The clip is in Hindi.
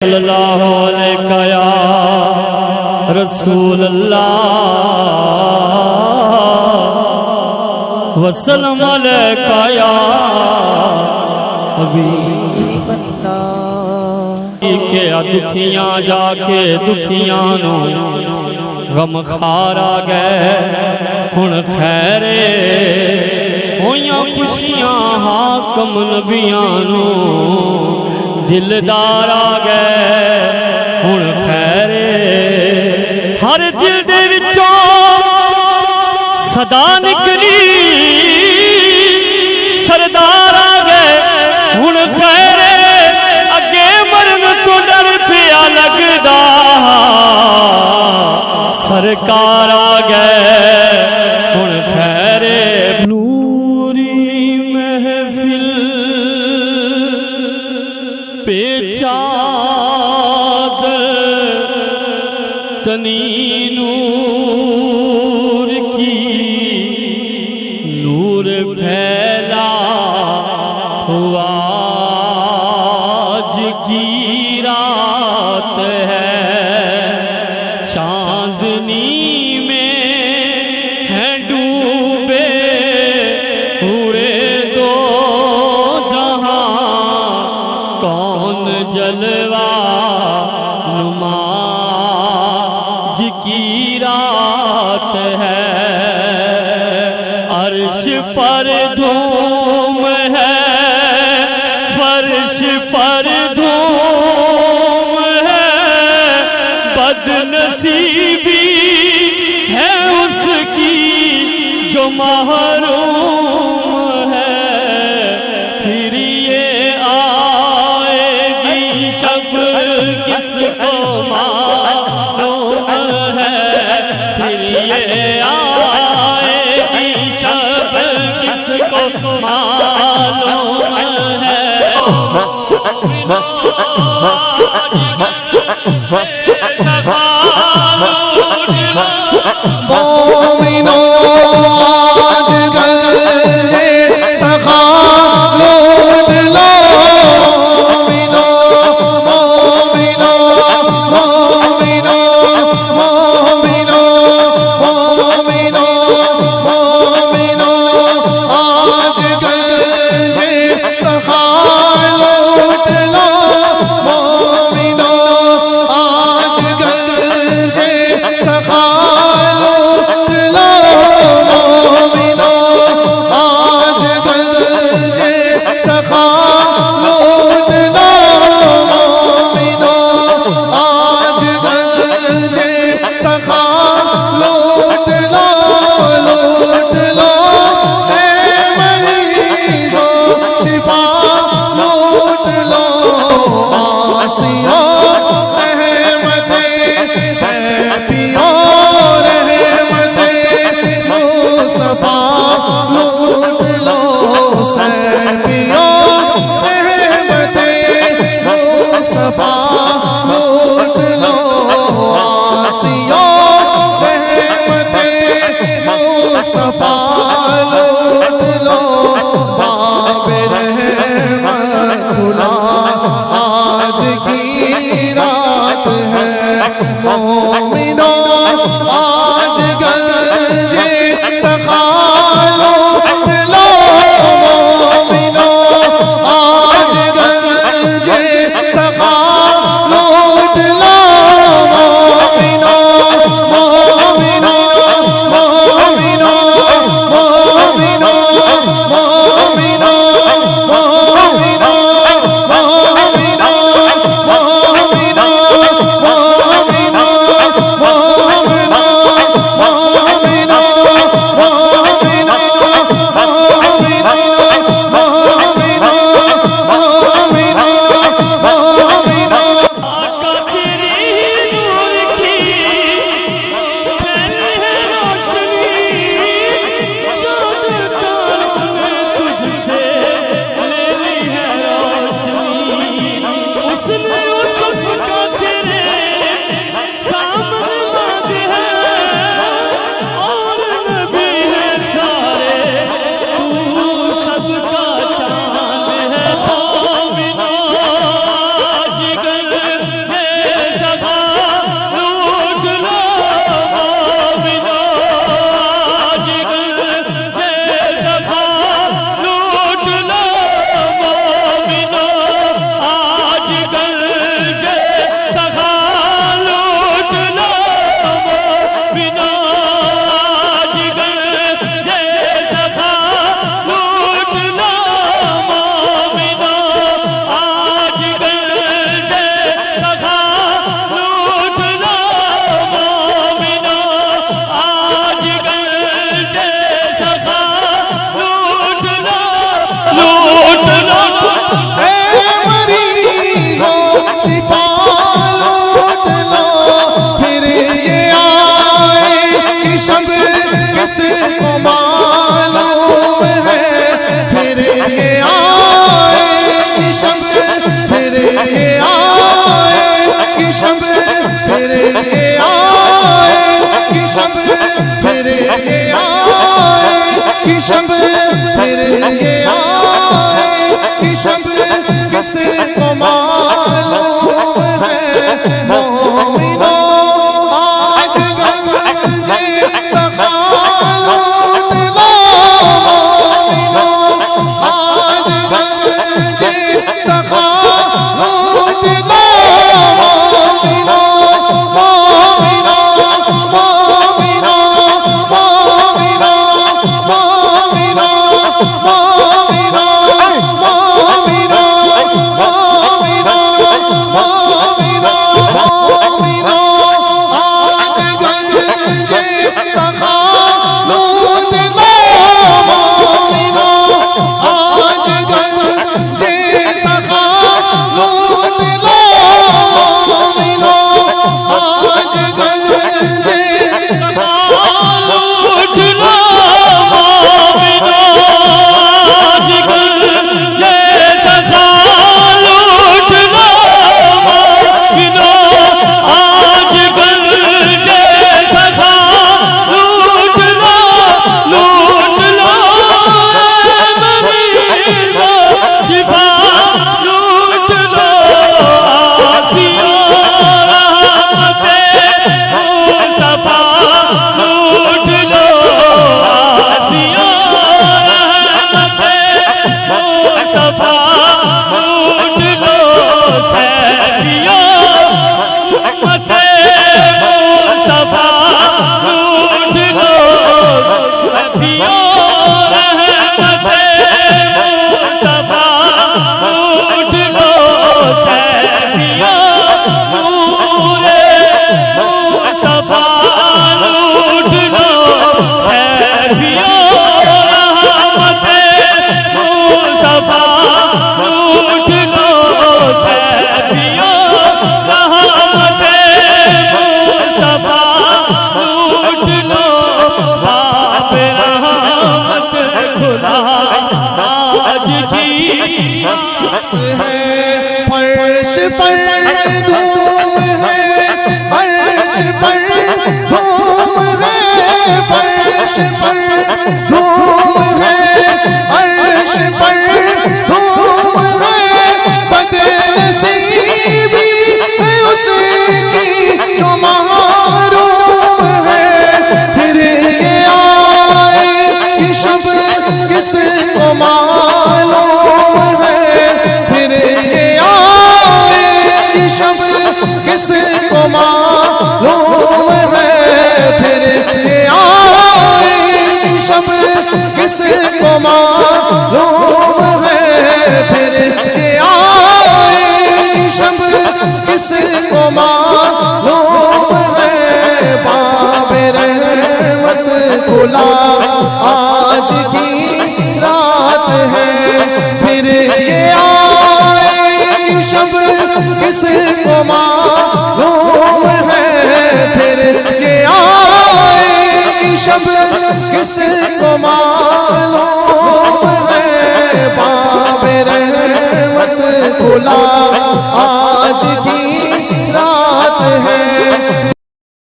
सल्लल्लाहु अलैका या रसूल अल्लाह वसल्लम अलैका या हबीब अल्लाह के दुखियां जाके दुखियां नो गम खारा गए हुण खैरे होइयां खुशियां हाकम नबियां नो दिलदार आ गए हुण खैरे हर दिल दे विचों सदा निकली सरदार आ गए हुण खैरे अगे मरन तो डर पिया लगदा सरकार आ गए हुण खैरे तनी नूर की नूर फैला हुआ आज की रात है चांदनी में है डूबे हुए दो जहां कौन जलवा नुमा की रात है अर्श पर धूम है फर्श पर धूम है बदनसीबी है उसकी जो महरूम है फिर ये आएगी शब किसको मालूम है मोमिनो आज गए सखा लूट लो मोमिनो मोमिनो मोमिनो मोमिनो मोमिनो मोमिनो आज गए सखा लूट लो मोमिनो आज गए सखा आज की रात है मोमिनो आज गंजे सखा लूट लो मोमिनो आज गंजे सखा लूट शब फिर ये आए शब किसको मालूम है मोमिनो आज गंजे सखालूत लो मोमिनो आज गंजे सखालूत लो मोमिनो मोमिनो मोमिनो मोमिनो मोमिनो मोमिनो मोमिनो मोमिनो मोमिनो आज गंजे सखालूत लो मोमिनो आज गंजे सखालूत लो मोमिनो आज गंजे लूट लो मोमिनो आज गंजे सखा लूट लो मोमिनो आज गंजे सखा लूट लो मरीज़ो शिफा लूट लो आसिया रहमते मुस्तफा लूट लो आसिया रहमते मुस्तफा लूट लो सैफिया रहमते मुस्तफा लूट लो सैफिया रहमते मुस्तफा लूट लो सैफिया नूरे मुस्तफा लूट लो सैफिया रहमते मुस्तफा लूट लो सैफिया रहमते मुस्तफा लूट लो बाप रहमत खुदा आज की है फर्श पर धूम है फर्श पर धूम है फर्श पर धूम है फर्श पर धूम है बदनसीबी है उसकी जो महरूम है फिर ये आए कि शब किसको मालूम है फिर ये आए कि शब किसको मालूम है फिर ये आए कि शब किसको मालूम है फिर ये आए कि शब किसको मालूम है बाब रहमत खुला आज की रात है फिर ये आए शब किसको मालूम है फिर ये आए शब किसको मालूम है बाब रहमत खुला आज की रात है